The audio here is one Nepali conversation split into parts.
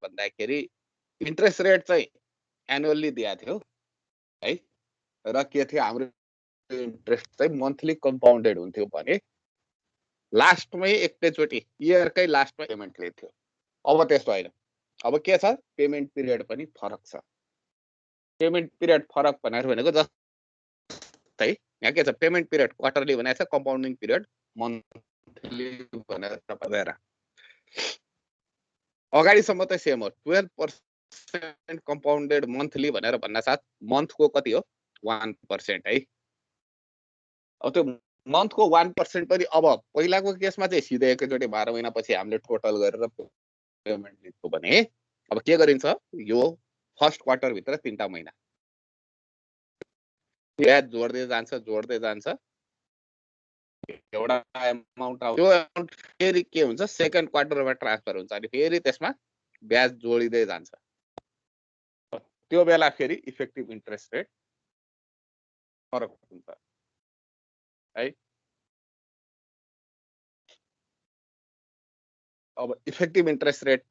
भन्दाखेरि इन्ट्रेस्ट रेट चाहिँ एनुअली दिएको थियो है, र के थियो हाम्रो इन्ट्रेस्ट चाहिँ मन्थली कम्पाउन्डेड हुन्थ्यो भने लास्टमै एकैचोटि इयरकै लास्टमा पेमेन्ट लिन्थ्यो। अब त्यस्तो होइन, अब के छ पेमेन्ट पिरियड पनि फरक छ। पेमेन्ट पिरियड फरक भनेको जस्तै यहाँ के छ पेमेन्ट पिरियड क्वार्टरली भनेको छ, कम्पाउन्डिङ पिरियड मन्थली भनेर भनेर अगाडिसम्म त सेम हो 12% कम्पाउन्डेड मन्थली भनेर भन्न साथ मन्थको कति हो 1% है। अब त्यो मन्थको 1% पनि अब पहिलाको केसमा चाहिँ सिधै एकैचोटि 12 महिनापछि हामीले टोटल गरेर पेमेन्ट दिन्छौँ भने अब के गरिन्छ यो फर्स्ट क्वार्टर भित्र 3टा महिना ब्याज जोड्दै जान्छ एउटा एमाउन्ट आउँछ, त्यो एमाउन्ट फेरि के हुन्छ सेकेन्ड क्वार्टरमा ट्रान्सफर हुन्छ अनि फेरि त्यसमा ब्याज जोडिँदै जान्छ। त्यो बेला फेरि इफेक्टिभ इन्ट्रेस्ट रेट फरक हुन्छ है। अब इफेक्टिभ इन्ट्रेस्ट रेट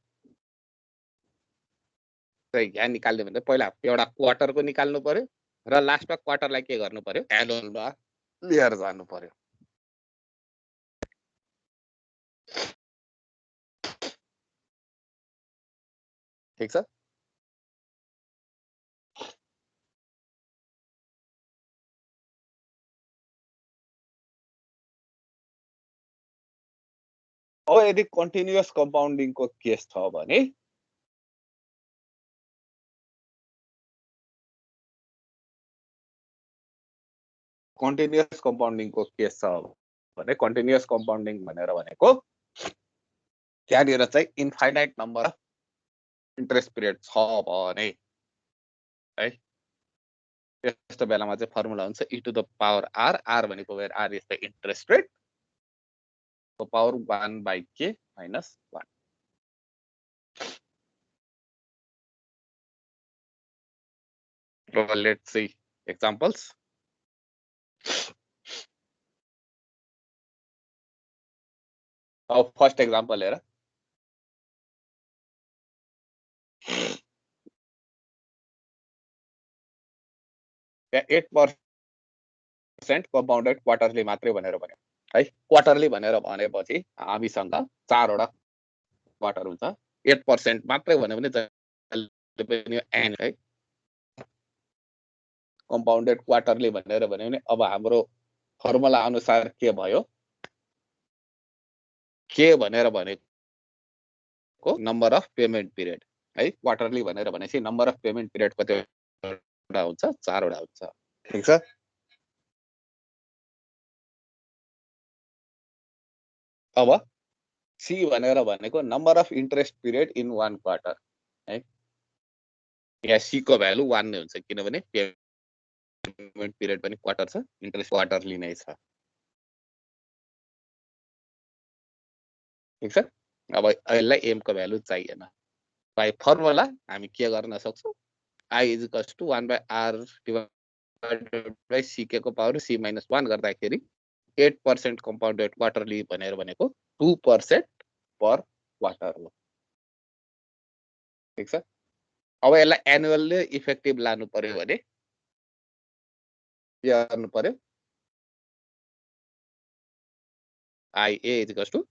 चाहिँ यहाँ निकाल्ने भने पहिला एउटा क्वार्टरको निकाल्नु पर्यो र लास्टमा क्वार्टरलाई के गर्नु पर्यो एनुअलमा लिएर जानु पर्यो। ठीक छ। अब यदि कन्टिन्युअस कम्पाउन्डिङको केस छ भने कन्टिन्युअस कम्पाउन्डिङको केस छ भने कन्टिन्युअस कम्पाउन्डिङ भनेर भनेको त्यहाँनिर चाहिँ infinite number of interest period छ भने है त्यस्तो बेलामा चाहिँ फर्मुला हुन्छ e to the power r, r भनेको where r is the interest rate को power 1/k minus 1। So let's see examples. First example here. Yeah, 8% compounded quarterly मात्रै भनेर भन्यो है। क्वार्टरली भनेर भनेपछि हामीसँग 4वटा क्वार्टर हुन्छ। 8% मात्रै भन्यो भने जहिले पनि एनुअल है। कम्पाउन्डेड क्वार्टरली भनेर भन्यो भने अब हाम्रो फर्मुला अनुसार के भयो के भनेर भनेको नम्बर अफ पेमेन्ट पिरियड है। क्वार्टरली भनेर भनेपछि नम्बर अफ पेमेन्ट पिरियड कतिवटा हुन्छ 4वटा हुन्छ। ठीक छ। अब सी भनेर भनेको number of interest period in 1 quarter है। यहाँ सी को भ्यालु 1 नै हुन्छ किनभने पेमेन्ट पिरियड पनि क्वार्टर छ, इन्ट्रेस्ट क्वार्टरली नै छ। ठीक छ। अब यसलाई एम को भ्यालु चाहिएन। बाइ फर्मुला हामी के गर्न सक्छौँ I is equals to 1/r divided by ck को पावर c - 1 गर्दाखेरि 8% कम्पाउन्डेड क्वार्टरली भनेर भनेको 2% पर क्वार्टर हो। ठीक छ। अब यसलाई एनुअल इफेक्टिभ लानु पर्यो भने के गर्नु पर्यो IA is equals to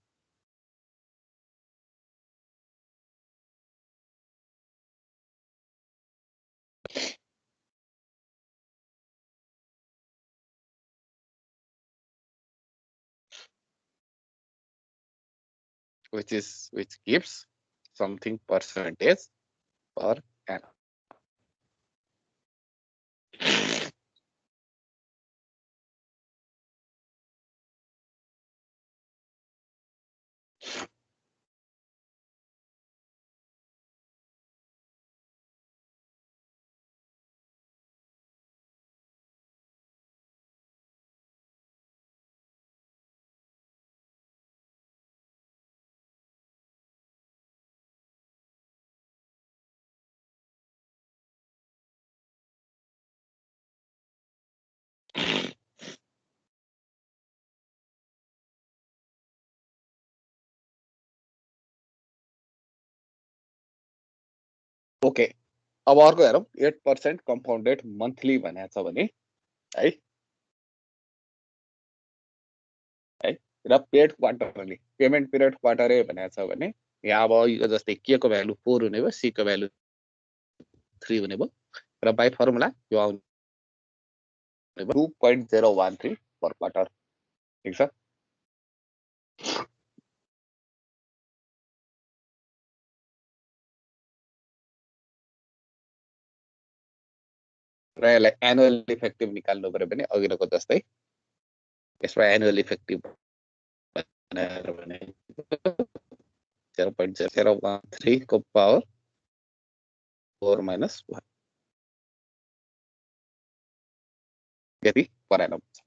which gives something percentage per annum। Okay, अब अर्को हेरौँ 8% कम्पाउन्डेड मन्थली भनेको छ भने है है र पेड क्वार्टरली पेमेन्ट पिरियड क्वार्टरै भनेको छ भने यहाँ अब यो जस्तै के को भ्यालु 4 हुने भयो, सी को भ्यालु 3 हुने भयो र बाइ फर्मुला यो आउने भयो 2.013 पर क्वार्टर। ठीक छ, र यसलाई एनुअल इफेक्टिभ निकाल्नु पर्यो भने अघिल्लोको जस्तै यसमा एनुअल इफेक्टिभ भनेर भने 0.013 को पावर 4 माइनस 1 यति पराएन हुन्छ।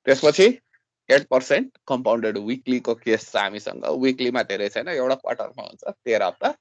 त्यसपछि 8% कम्पाउन्डेड विकलीको केस छ हामीसँग। विकलीमा धेरै छैन, एउटा क्वार्टरमा हुन्छ 13 हप्ता।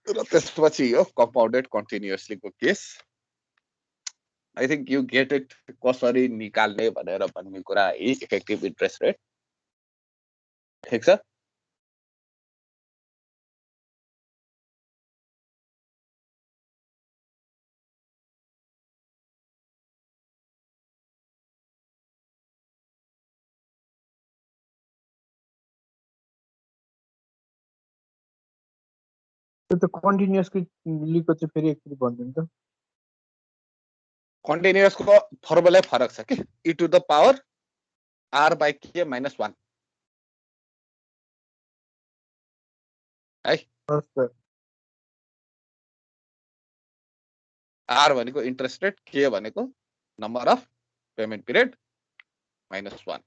र त्यसपछि यो कम्पाउन्डेड कन्टिन्युअसलीको case I think you get it कसरी निकाल्ने भनेर भन्ने कुरा है, इफेक्टिभ इन्ट्रेस्ट रेट। ठीक छ, त्यो त कन्टिन्युअसली लिएको चाहिँ फेरि एकचोटि भनिदिनु त। कन्टिन्युअसको फर्मुलै फरक छ कि, e to the power R by K minus 1 है। आर भनेको इन्ट्रेस्ट रेट, के भनेको number of payment period minus 1।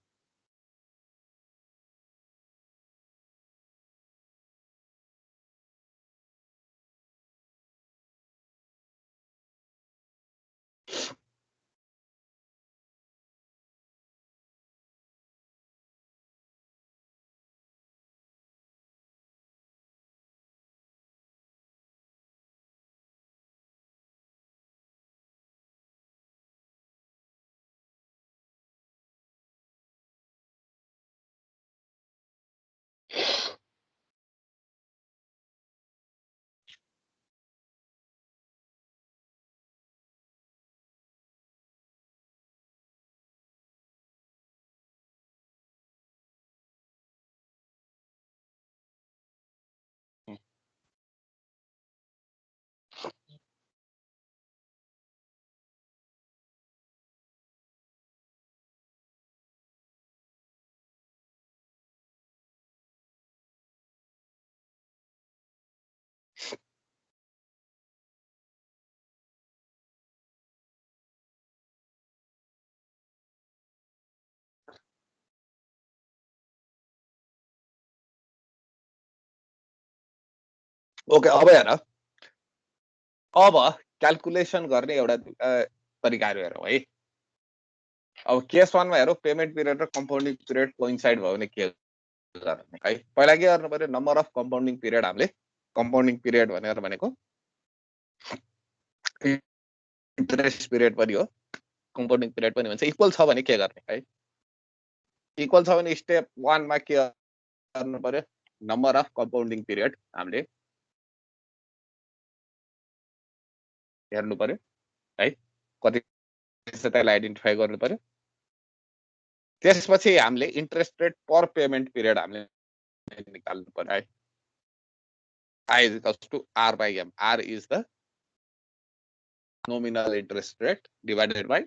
Okay, अब हेर, अब क्याल्कुलेसन गर्ने एउटा तरिकाहरू हेरौँ है। अब केस 1 मा हेरौँ, पेमेन्ट पिरियड र कम्पाउन्डिङ पिरियड कोइन्साइड भयो भने के गर्ने है। पहिला के गर्नु पर्यो, नम्बर अफ कम्पाउन्डिङ पिरियड हामीले कम्पाउन्डिङ पिरियड भनेको इन्ट्रेस्ट पिरियड पनि हो, कम्पाउन्डिङ पिरियड पनि भन्छ। इक्वल छ भने के गर्ने है? इक्वल छ भने स्टेप 1 मा के गर्नु पर्यो? नम्बर अफ कम्पाउन्डिङ पिरियड हामीले हेर्नु पर्यो है, कति छ त्यसलाई आइडेन्टिफाई गर्नु पर्यो। त्यसपछि हामीले इन्ट्रेस्ट रेट पर पेमेन्ट पिरियड हामीले निकाल्नु पर्यो है। I is equals to R by M. R is the nominal interest rate divided by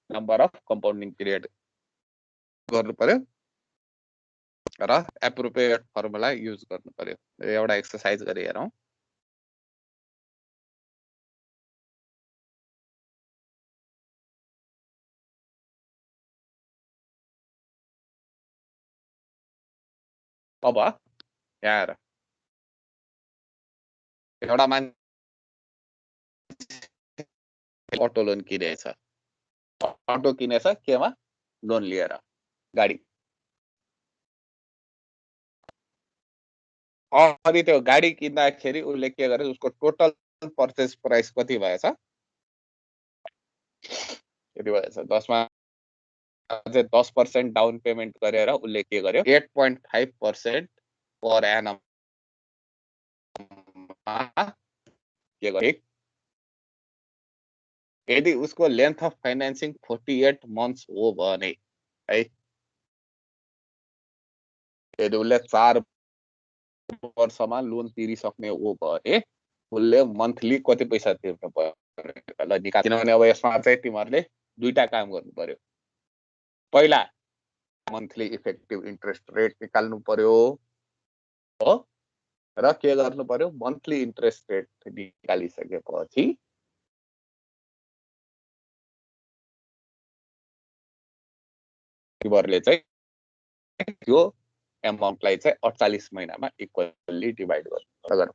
number of compounding period गर्नु पर्यो र एप्रोप्रिएट फर्मुला युज गर्नु पर्यो। एउटा एक्सरसाइज गरी हेरौँ। अब यहाँ हेर, एउटा मान्छे अटो लोन किनेछ। अटो किनेछ केमा? लोन लिएर, गाडी। अनि त्यो गाडी किन्दाखेरि उसले के गर्यो? उसको टोटल पर्चेज प्राइस कति भएछ? यति भएछ। 10 मा चाहिँ 10% डाउन पेमेन्ट गरेर उसले के गर्यो? 8.5% पर एनम के गर्यो? यदि उसको लेन्थ अफ फाइनेन्सिङ 48 मन्थ्स हो भने है, यदि उसले 4 वर्षमा लोन तिरिसक्ने हो भने उसले मन्थली कति पैसा तिर्नु पर्यो ल निकाल। किनभने अब यसमा चाहिँ तिमीहरूले दुईटा काम गर्नु पर्यो। पहिला मन्थली इफेक्टिभ इन्ट्रेस्ट रेट निकाल्नु पर्यो हो, र के गर्नु पर्यो? मन्थली इन्ट्रेस्ट रेट निकालिसकेपछि तिमीहरूले चाहिँ त्यो एमाउन्टलाई चाहिँ 48 महिनामा इक्वली डिभाइड गर्नु।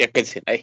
एकैछिन है।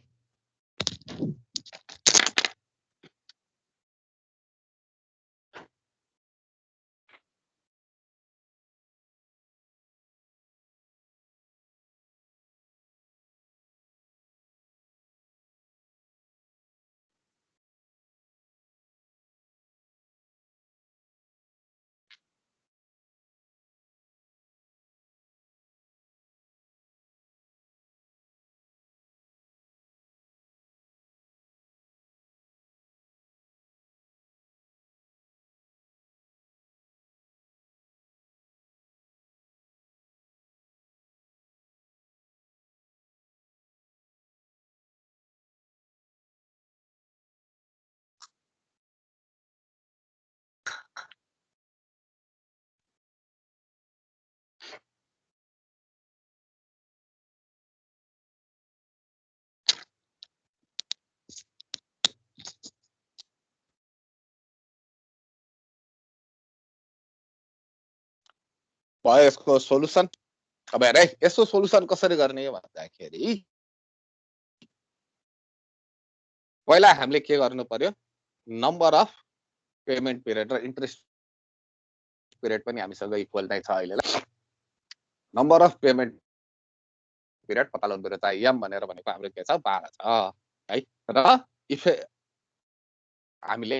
भयो यसको सोलुसन। अब हेर है, यसको सोलुसन कसरी गर्ने भन्दाखेरि पहिला हामीले के गर्नु पर्यो? नम्बर अफ पेमेन्ट पिरियड र इन्ट्रेस्ट पिरियड पनि हामीसँग इक्वल नै छ अहिले। नम्बर अफ पेमेन्ट पिरियड पत्ता लगाउनु पर्यो। त एम भनेर भनेको हाम्रो के छ 12 छ है। र इफ हामीले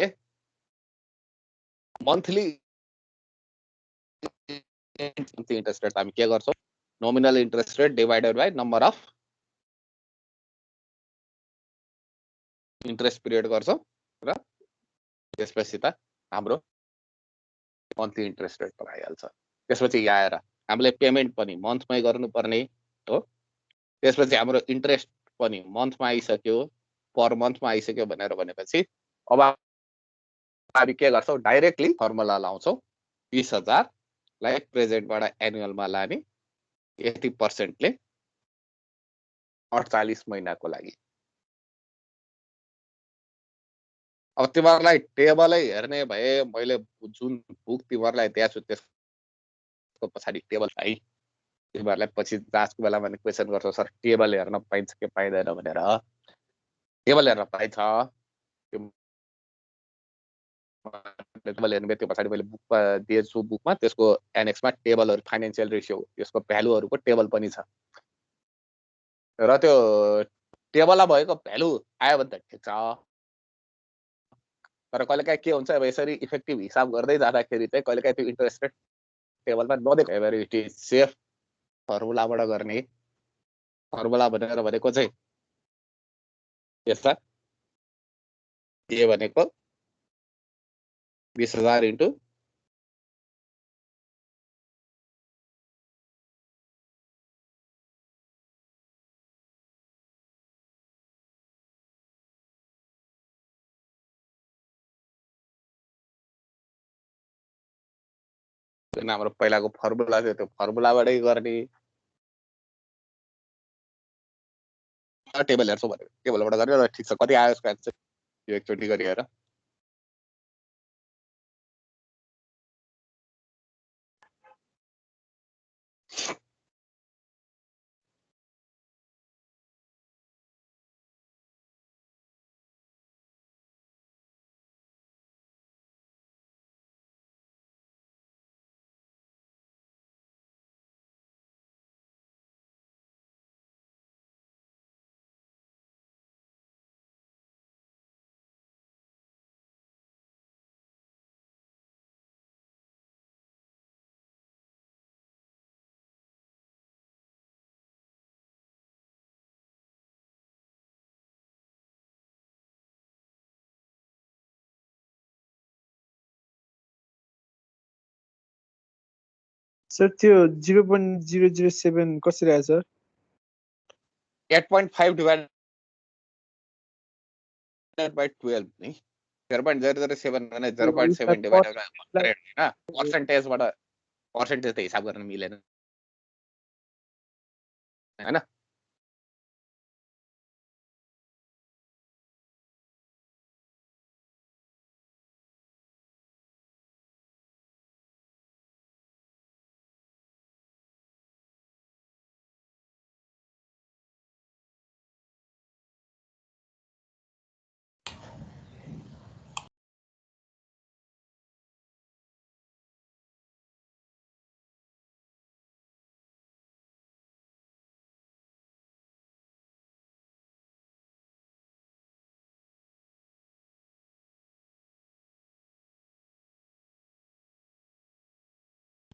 मन्थली इन्ट्रेस्ट रेट हामी के गर्छौँ, nominal interest rate divided by number of interest period गर्छौँ र त्यसपछि त हाम्रो मन्थली इन्ट्रेस्ट रेट पनि आइहाल्छ। त्यसपछि यहाँ आएर हामीले पेमेन्ट पनि मन्थमै गर्नुपर्ने हो। त्यसपछि हाम्रो इन्ट्रेस्ट पनि मन्थमा आइसक्यो, पर मन्थमा आइसक्यो भनेर भनेपछि अब हामी के गर्छौँ, डाइरेक्टली फर्मुला लाउँछौँ 20,000 लाई प्रेजेन्टबाट एनुअलमा लाने 80%ले 48 महिनाको लागि। अब तिमीहरूलाई टेबलै हेर्ने भए मैले जुन बुक तिमीहरूलाई दिएको छु त्यसको पछाडि टेबल है, तिमीहरूलाई पछि जाँचको बेलामा क्वेसन गर्छौ सर टेबल हेर्न पाइन्छ कि पाइँदैन भनेर। टेबल हेर्न पाइन्छ, टेबल हेर्ने त्यो पछाडि मैले बुकमा दिएछु, बुकमा त्यसको एनेक्समा टेबलहरू फाइनेन्सियल रेसियो त्यसको भ्यालुहरूको टेबल पनि छ। र त्यो टेबलमा भएको भ्यालु आयो भने त ठिक छ, तर कहिलेकाहीँ के हुन्छ अब यसरी इफेक्टिभ हिसाब गर्दै जाँदाखेरि चाहिँ कहिलेकाहीँ त्यो इन्ट्रेस्ट रेट टेबलमा नदेख एभर इट इज सेफ फर्मुलाबाट गर्ने। फर्मुला भनेर भनेको चाहिँ यसमा ए भनेको 20,000 इन्टु हाम्रो पहिलाको फर्मुला थियो, त्यो फर्मुलाबाटै गर्ने। टेबल हेर्छौँ भनेको टेबलबाट गर्ने र ठिक छ। कति आयो यसको एन्सर यो एकचोटि गरी हेर। सर त्यो 0.007 कसरी आयो सर? 8.5 डिवाइडेड बाई 12 नि 0.007 भने 0.7 डिवाइडेड बाई 100 हैन। पर्सेन्टेजबाट पर्सेन्टेज त हिसाब गर्न मिलेन हैन।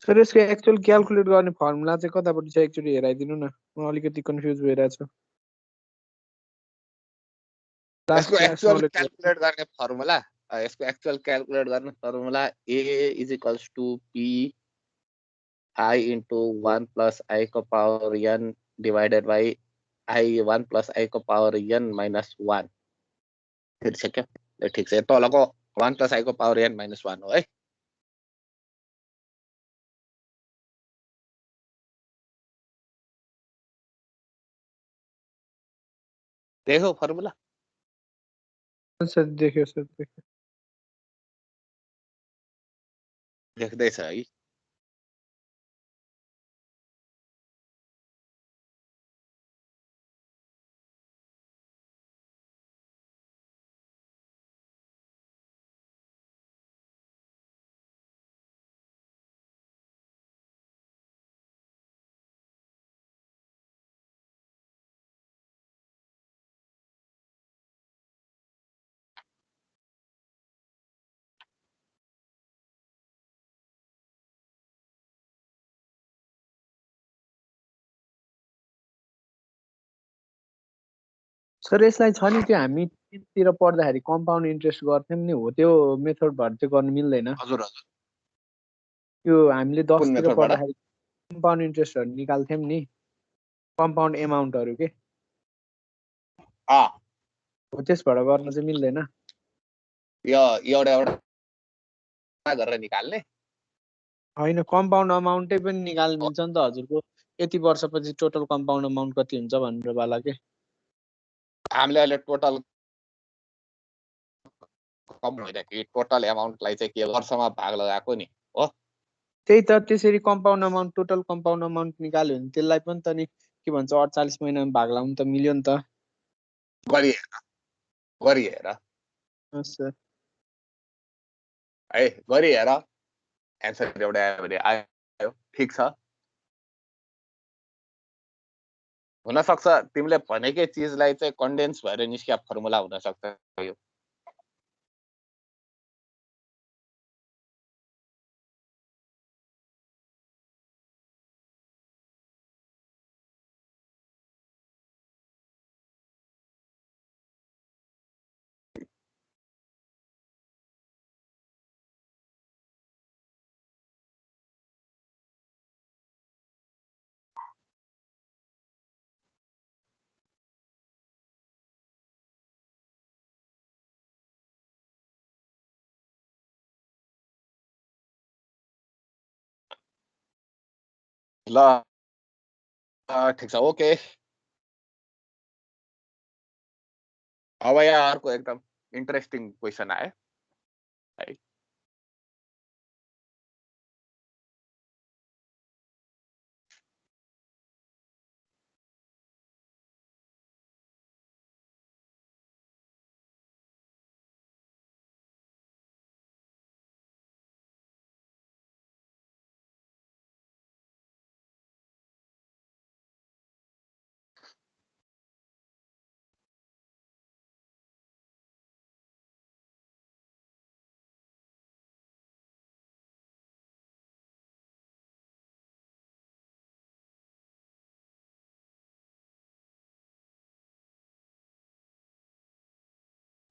सर यसको एक्चुअल क्याल्कुलेट गर्ने फर्मुला चाहिँ कतापट्टि छ एकचोटि हेराइदिनु न, म अलिकति कन्फ्युज भइरहेको छु। यसको एक्चुअल क्याल्कुलेट गर्ने formula A is equals to P I into 1 plus I को power n divided by I 1 plus I को पावर n माइनस 1। ठिक छ क्या? ठिक छ, तलको 1 प्लस आई को पावर n माइनस 1 हो है। देखो फर्मुला सर देख्यो सर देख्यो। देख्दैछ है। सर यसलाई छ नि त्यो हामी तिर पढ्दाखेरि कम्पाउन्ड इन्ट्रेस्ट गर्थ्यौँ नि हो त्यो मेथडबाट चाहिँ गर्नु मिल्दैन हजुर हजुर त्यो हामीले कुन 10 तिर मेथडबाट पढ्दाखेरि कम्पाउन्ड इन्ट्रेस्टहरू निकाल्थ्यौँ नि कम्पाउन्ड एमाउन्टहरू के अ हो त्यसबाट गर्न चाहिँ मिल्दैन यो एउटा एउटा गरेर निकाल्ने होइन कम्पाउन्ड अमाउन्टै पनि निकाल्नु मिल्छ नि त हजुरको यति वर्षपछि टोटल कम्पाउन्ड अमाउन्ट कति हुन्छ भनेर वाला के हामीले अहिले टोटल कम होइन कि टोटल एमाउन्टलाई चाहिँ के वर्षमा भाग लगाएको नि हो त्यही त त्यसरी compound amount total compound amount निकाल्यो भने त्यसलाई पनि त नि के भन्छ 48 महिनामा भाग लगाउनु त मिल्यो नि त गरिहेर हस् सर है गरिहेर एन्सर एउटा आयो भने आयो ठिक छ हुनसक्छ तिमीले भनेकै चिजलाई चाहिँ कन्डेन्स भएर निस्किया फर्मुला हुनसक्छ यो ल ठिक छ ओके अब यहाँ अर्को एकदम इन्ट्रेस्टिङ क्वेसन आयो है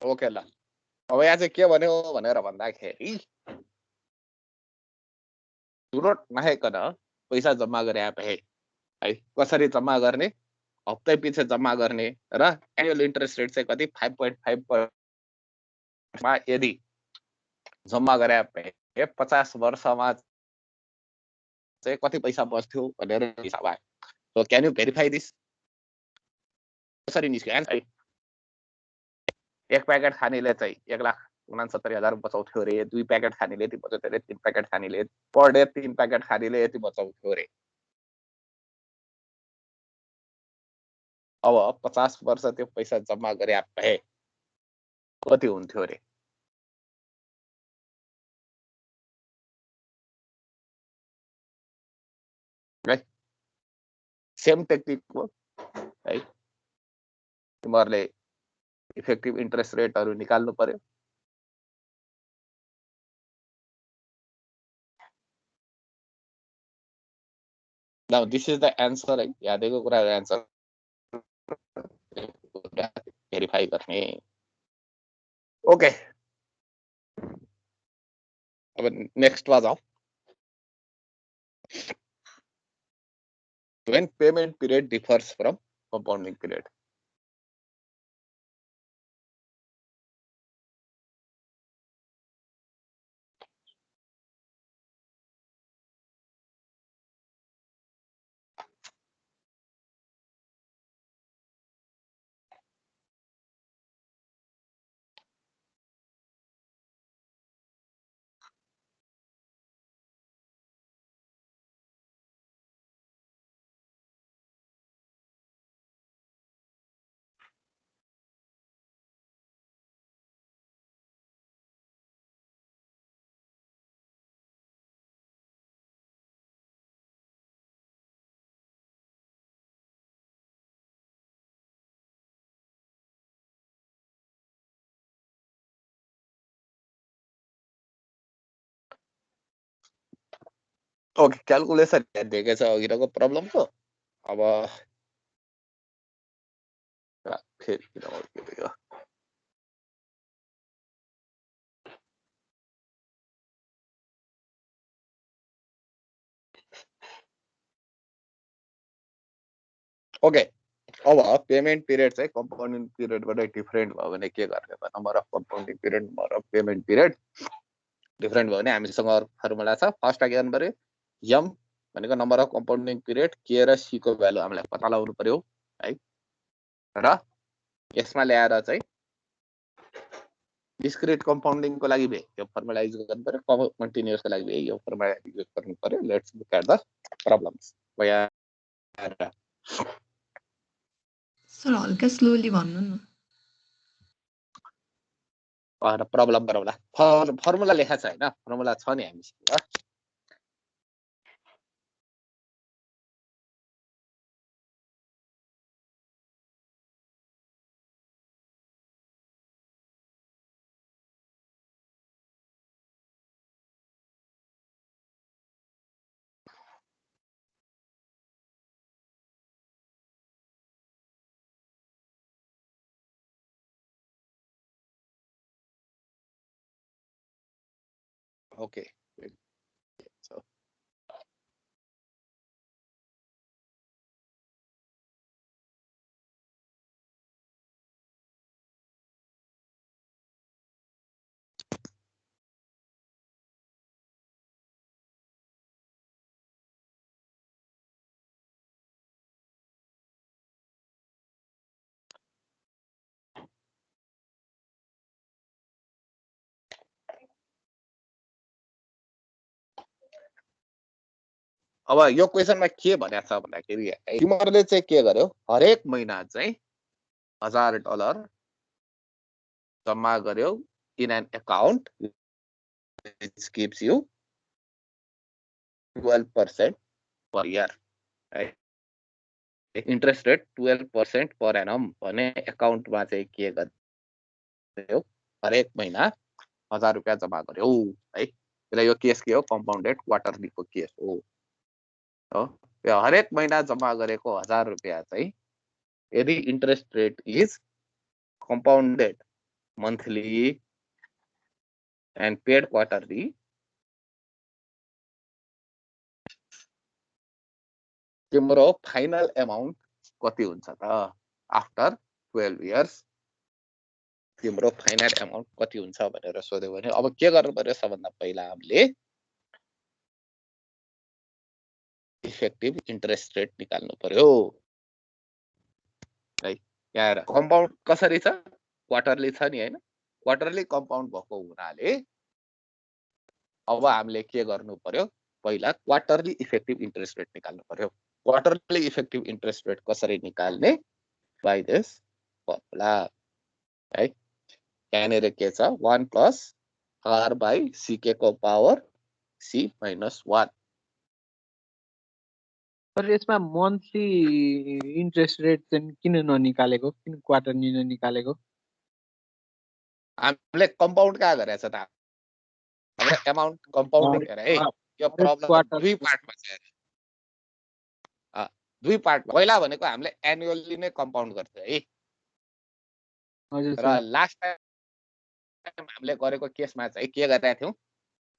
ओके ल अब यहाँ चाहिँ के भन्यो भनेर भन्दाखेरि सुरत नआइकन पैसा जम्मा गरे भए है कसरी जम्मा गर्ने हप्तै पछि जम्मा गर्ने र एनुअल इन्ट्रेस्ट रेट चाहिँ कति 5.5% मा यदि जम्मा गरे भए 50 वर्षमा चाहिँ कति पैसा बस्थ्यो भनेर हिसाब आयो so can you verify this कसरी निस्क्यो एन्सर एक प्याकेट खानेले चाहिँ 1,69,000 बचाउँथ्यो अरे 2 प्याकेट खानेले यति बचाउँथ्यो अरे 3 प्याकेट खानेले पर डे 3 प्याकेट खानेले यति बचाउँथ्यो अरे अब 50 वर्ष त्यो पैसा जम्मा गरे भए कति हुन्थ्यो अरे है सेम टेक्निक हो है तिमीहरूले इफेक्टिभ इन्ट्रेस्ट रेटहरू निकाल्नु पर्यो now this is the answer है यादैको कुरा एन्सर भेरिफाई गर्ने ओके अब नेक्स्टमा जाउँ when payment period differs from compounding period okay calculation दिएकै छ अघिको प्रब्लमको अब फेरि किन हो ओके अब पेमेन्ट पिरियड चाहिँ कम्पाउन्डिङ पिरियडबाट डिफरेन्ट भयो भने के गर्ने त number of compounding period number of payment period different भयो भने हामीसँग फर्मुला छ फर्स्ट के गर्नु पर्यो यम भनेको नम्बर अफ कम्पाउन्डिङ पिरियड के र सी को भ्यालु हामीलाई पत्ता लगाउनु पर्यो है र यसमा ल्याएर चाहिँ डिस्क्रिट कम्पाउन्डिङ को लागि भए यो फर्मुला युज गर्नु पर्यो कन्टिन्युअस को लागि भए यो फर्मुला युज गर्नु पर्यो let's look at the problems sir हल्का स्लोली भन्नु न प्रब्लम गरौँला फर्मुला लेखा छ हैन फर्मुला छ नि हामीसँग Okay. So अब यो क्वेशनमा के भनेको छ भन्दाखेरि तिमीहरूले चाहिँ के गर्यो हरेक महिना चाहिँ $1000 जम्मा गर्यो in an account which gives you 12% per year right interest rate 12% per annum भने अकाउन्टमा चाहिँ के गर्यो हरेक महिना $1000 जम्मा गर्यो है त्यसलाई यो केस के हो कम्पाउन्डेड क्वार्टरलीको केस हो यो हरेक महिना जम्मा गरेको $1000 चाहिँ यदि interest rate is compounded monthly and paid quarterly तिम्रो फाइनल अमाउन्ट कति हुन्छ त आफ्टर 12 इयर्स तिम्रो फाइनल अमाउन्ट कति हुन्छ भनेर सोध्यो भने अब के गर्नु पर्यो सबभन्दा पहिला हामीले इफेक्टिभ इन्ट्रेस्ट रेट निकाल्नु पर्यो है यहाँ कम्पाउन्ड कसरी छ क्वार्टरली छ नि हैन क्वार्टरली कम्पाउन्ड भएको हुनाले अब हामीले के गर्नु पर्यो पहिला क्वार्टरली इफेक्टिभ इन्ट्रेस्ट रेट निकाल्नु पर्यो क्वार्टरली इफेक्टिभ इन्ट्रेस्ट रेट कसरी निकाल्ने बाइ दिस फर्मुला है यहाँनिर के छ 1 प्लस r बाइ ck को पावर c माइनस 1 तर यसमा मन्थली इन्ट्रेस्ट रेट चाहिँ किन ननिकालेको किन क्वार्टरली ननिकालेको हामीले कम्पाउन्ड कहाँ गरेछ त हाम्रो अमाउन्ट कम्पाउन्डिङ हेर है यो प्रब्लम दुई पार्टमा छ दुई पार्टमा पहिला भनेको हामीले एनुअली नै कम्पाउन्ड गर्थ्यो है हजुर र लास्ट टाइम हामीले गरेको केसमा चाहिँ के गरेका थियौं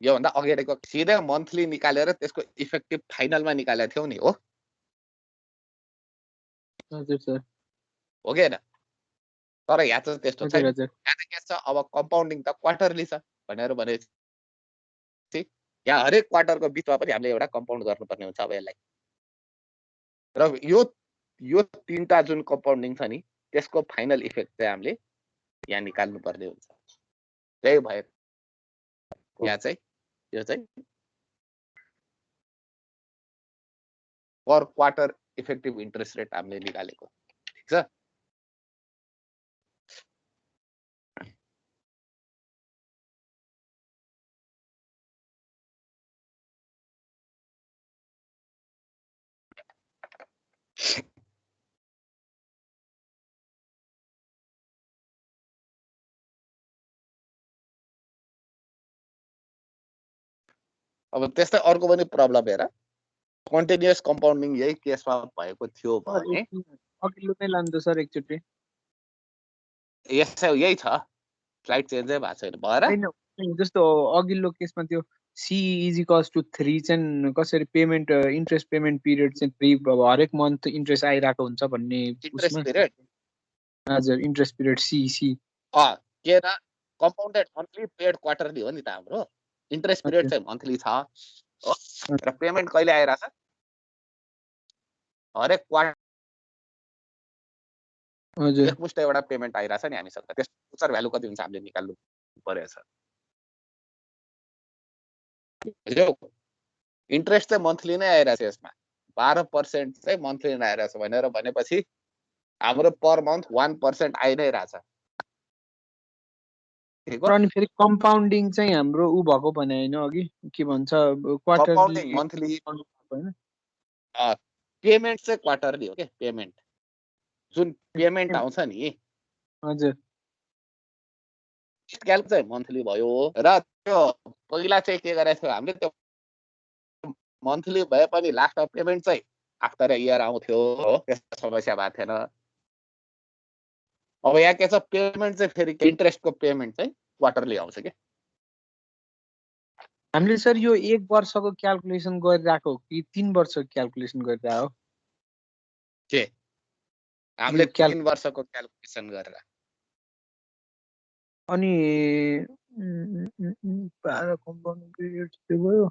यो भन्दा अगाडिको सिधै मन्थली निकालेर त्यसको इफेक्टिभ फाइनलमा निकालेका थियौ नि हो हजुर सर हो के हैन तर यहाँ चाहिँ त्यस्तो छैन हजुर यहाँ चाहिँ के छ अब कम्पाउन्डिङ त क्वार्टरली छ भनेर भनेपछि यहाँ हरेक क्वार्टरको बिचमा पनि हामीले एउटा कम्पाउन्ड गर्नुपर्ने हुन्छ अब यसलाई र यो तीनटा जुन कम्पाउन्डिङ छ नि त्यसको फाइनल इफेक्ट चाहिँ हामीले यहाँ निकाल्नु पर्ने हुन्छ त्यही भयो यहाँ चाहिँ यो चाहिँ पर क्वार्टर इफेक्टिभ इन्ट्रेस्ट रेट हामीले निकालेको ठीक छ अब त्यस्तै अर्को पनि प्रब्लम हेर कन्टिन्युअस कम्पाउन्डिङ यही केसमा भएको थियो भने अघिल्लो नै लानु त सर एकचोटि यही छ, फ्लाइट चेन्जै भएको छैन भएर होइन जस्तो अघिल्लो केसमा त्यो सी इज इक्वल्स टु 3 चाहिँ कसरी पेमेन्ट इन्ट्रेस्ट पेमेन्ट पिरियड चाहिँ 3 हरेक मन्थ इन्ट्रेस्ट आइरहेको हुन्छ भन्ने इन्ट्रेस्ट उसमा पिरियड हजुर इन्ट्रेस्ट पिरियड सी के र कम्पाउन्डेड मन्थली पेड क्वार्टरली हो नि त हाम्रो इन्ट्रेस्ट पिरियड चाहिँ मन्थली छ हो र पेमेन्ट कहिले आइरहेछ हरेक क्वार्टर हजुर एकमुष्ट एउटा पेमेन्ट आइरहेछ नि हामीसँग त्यसको फ्युचर भ्यालु कति हुन्छ हामीले निकाल्नु परेछ इन्ट्रेस्ट चाहिँ मन्थली नै आइरहेछ यसमा 12% चाहिँ मन्थली नै आइरहेछ भनेर भनेपछि हाम्रो पर मन्थ 1% आइ नै रहेछ अनि फेरि कम्पाउन्डिङ चाहिँ हाम्रो उ भएको भने होइन अघि के भन्छ कम्पाउन्डिङ मन्थली होइन पेमेन्ट चाहिँ क्वार्टरली हो के पेमेन्ट जुन पेमेन्ट आउँछ नि हजुर क्याल्क चाहिँ मन्थली भयो र त्यो पहिला चाहिँ के गरेको थियो हामीले त्यो मन्थली भए पनि लास्टमा पेमेन्ट चाहिँ आफ्टर इयर आउँथ्यो हो त्यस्तो समस्या भएको थिएन अब यहाँ के छ पेमेन्ट चाहिँ फेरि इन्ट्रेस्टको पेमेन्ट चाहिँ क्वार्टरली आउँछ के हामीले सर यो 1 वर्षको क्याल्कुलेसन गरिरहेको कि 3 वर्षको क्याल्कुलेसन गरिरहेको के हामीले 3 वर्षको क्याल्कुलेसन गरेर अनि 12 कम्पाउन्ड पिरियड भयो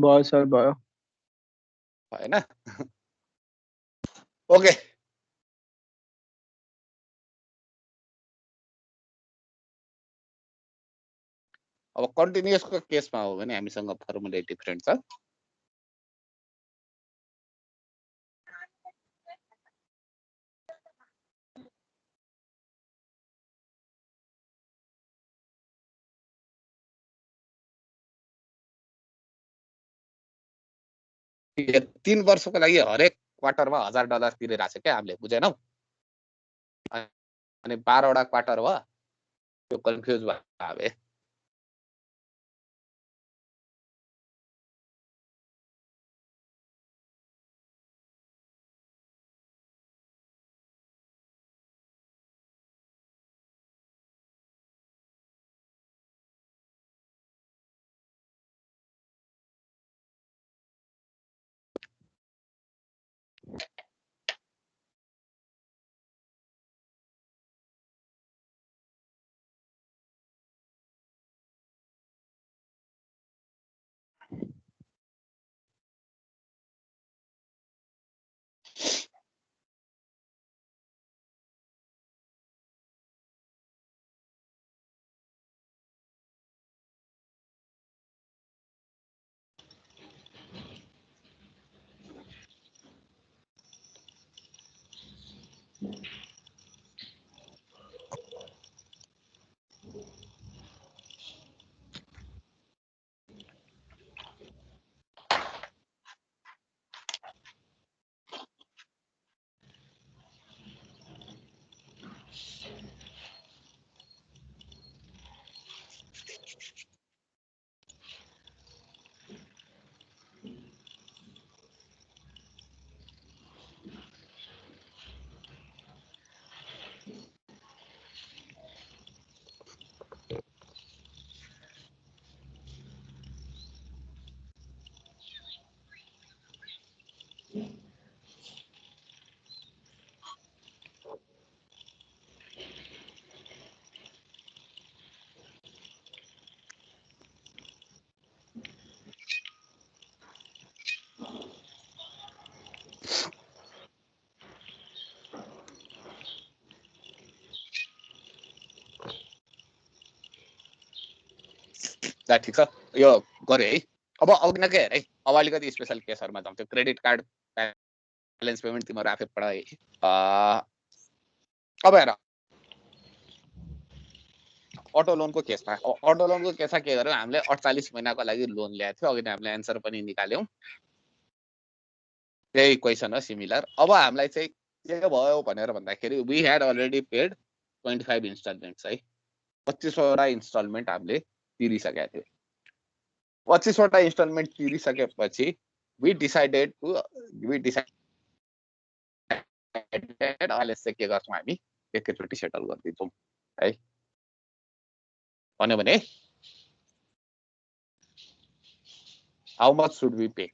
भयो सर भयो हैन ओके अब कन्टिन्युअसको केसमा हो भने हामीसँग फर्मुला डिफरेन्ट छ यो 3 वर्षको लागि हरेक क्वार्टरमा $1000 तिरिरहेको छ क्या हामीले बुझेनौ अनि 12 वटा क्वार्टर भयो त्यो कन्फ्युज भयो ल ठिक छ यो गरे है अब अघि के हेरे अब अलिकति स्पेशल केसहरुमा जाउँ क्रेडिट कार्ड ब्यालेन्स पेमेन्ट तिम्रो आफै पढाए अब हेर अटो लोनको केसमा अटो लोनको केसमा के गर्यो हामीले 48 महिनाको लागि लोन ल्याएको थियो अघि नै हामीले आन्सर पनि निकाल्यौं त्यही क्वेशन हो सिमिलर अब हामीलाई चाहिँ के भयो भनेर भन्दाखेरि we had already paid 25 instalments है 25 वटा इन्स्टलमेन्ट हामीले तिरिसकेका थियौं 25 वटा इन्स्टलमेन्ट तिरिसकेपछि we decided सेड अहिले चाहिँ के गर्छौँ हामी एकैचोटि सेटल गरिदिन्छौँ है भन्यो भने how much should we pay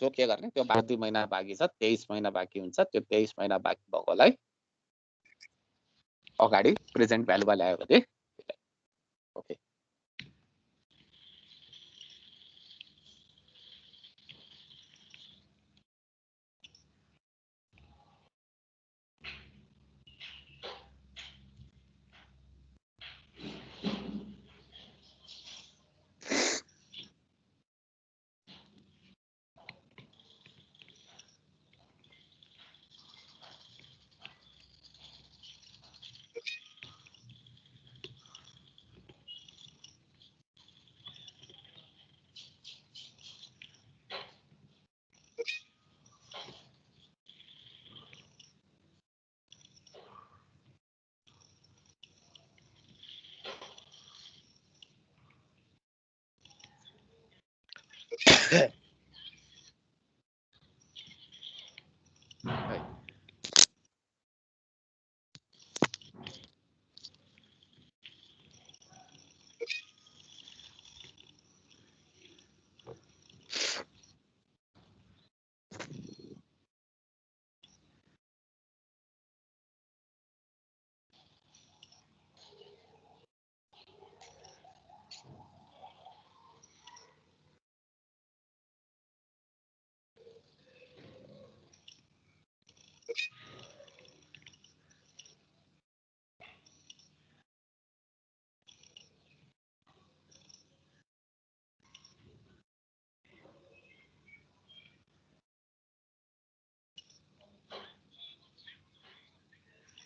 जो के गर्ने त्यो 2 महिना बाँकी छ 23 महिना बाँकी हुन्छ त्यो 23 महिना बाँकी भएकोलाई अगाडि प्रेजेन्ट भ्यालुमा ल्यायो भने ओके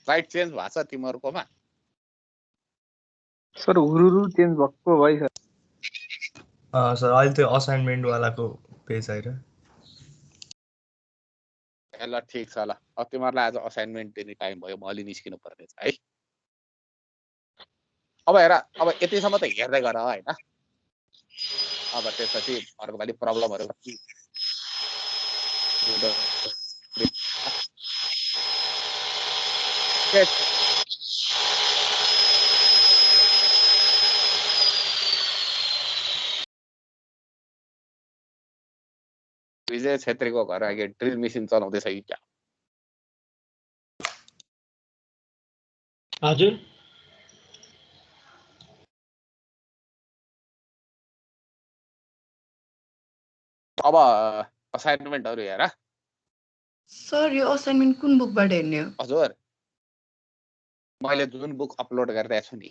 राइट चेन्ज भएको छ तिमीहरुकोमा सर हुरुरु चेन्ज भएको भाइ सर सर अहिले त्यो असाइनमेन्ट वालाको पेज आइरह्यो ल ठिक छ ल अब तिमीहरुलाई आज असाइनमेन्ट दिने टाइम भयो म अलि निस्किनु पर्ने छ है अब हेर अब यतिसम्म त हेर्दै गर हैन अब त्यसपछि अर्को पालि प्रब्लमहरु विजय छेत्रीको घर अघि ड्रिल मेसिन चलाउँदैछ कि क्या हजुर अब असाइनमेन्टहरु हेर सर यो असाइनमेन्ट कुन बुकबाट हेर्ने हो हजुर मैले जुन बुक अपलोड गरिरहेको छु नि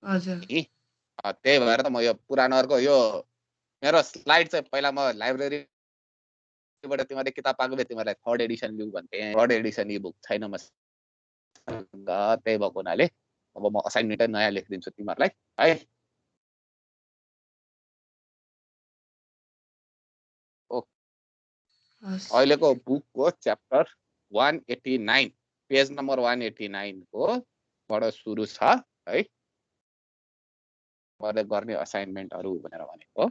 हजुर त्यही भएर त म यो पुरानोहरुको यो मेरो स्लाइड चाहिँ पहिला म लाइब्रेरीबाट तिमीले किताब पाएको भए तिमीलाई 3rd एडिसन लिऊ भन्थे 3rd एडिसन ई बुक छैन मसँग त्यही भएको हुनाले अब म असाइनमेन्ट नयाँ लेखिदिन्छु तिमीहरुलाई है अहिलेको बुकको च्याप्टर 189 पेज नम्बर 189 को बाट सुरु छ है मैले गर्ने असाइनमेन्टहरु भनेर भनेको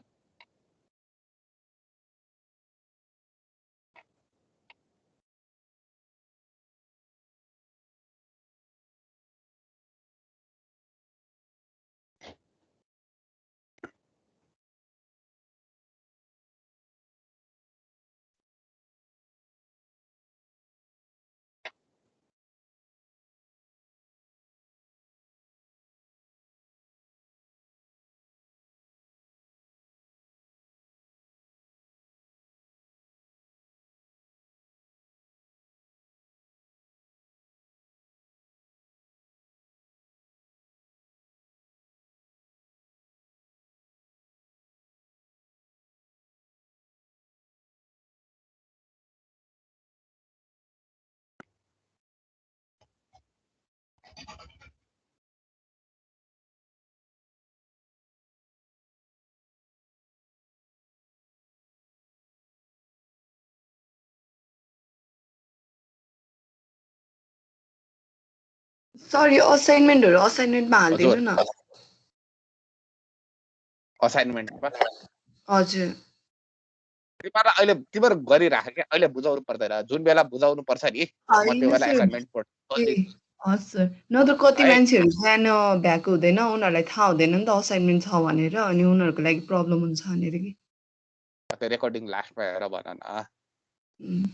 सरी असाइनमेन्टमा हालिदिनु न असाइनमेन्टमा हजुर तिमीहरू अहिले तिमीहरू गरिराख क्या अहिले बुझाउनु पर्दैन जुन बेला बुझाउनु पर्छ नि म त्यो बेला असाइनमेन्ट हजुर नत्र कति है। मान्छेहरू बिहान भ्याएको हुँदैन उनीहरूलाई थाहा हुँदैन नि त असाइनमेन्ट छ भनेर अनि उनीहरूको लागि प्रब्लम हुन्छ भनेर कि रेकर्डिङ लास्टमा हेरेर भन न उम्,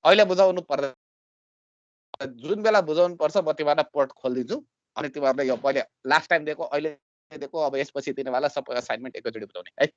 अहिले बुझाउनु पर्दैन जुन बेला बुझाउनु पर्छ म तिमीहरूलाई पोर्ट खोलिदिन्छु अनि तिमीहरूले यो पहिले लास्ट टाइम दिएको अहिले दिएको अब यसपछि दिनेवाला सबै असाइनमेन्ट एकैचोटि बुझाउने है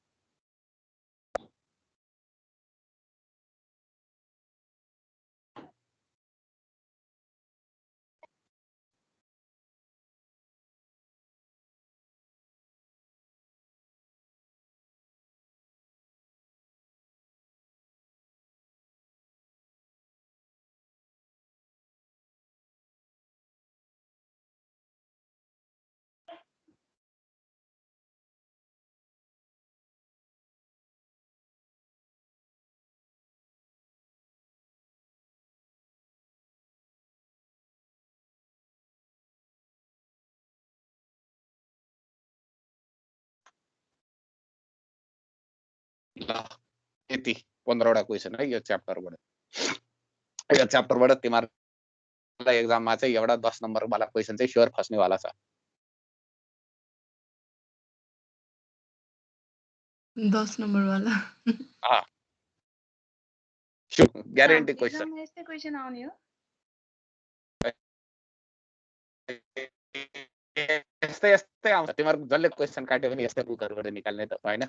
ल यति 15वटा क्वेसन है यो च्याप्टरबाट तिमीहरूलाई एक्जाममा चाहिँ एउटा 10 नम्बरवाला क्वेसन चाहिँ स्योर फस्नेवाला छ 10 नम्बरवाला ग्यारेन्टी क्वेसन यस्तै क्वेसन आउने हो यस्तै आउँछ तिमीहरूको जसले क्वेसन काट्यो भने यस्तै बुकहरूबाट निकाल्ने त होइन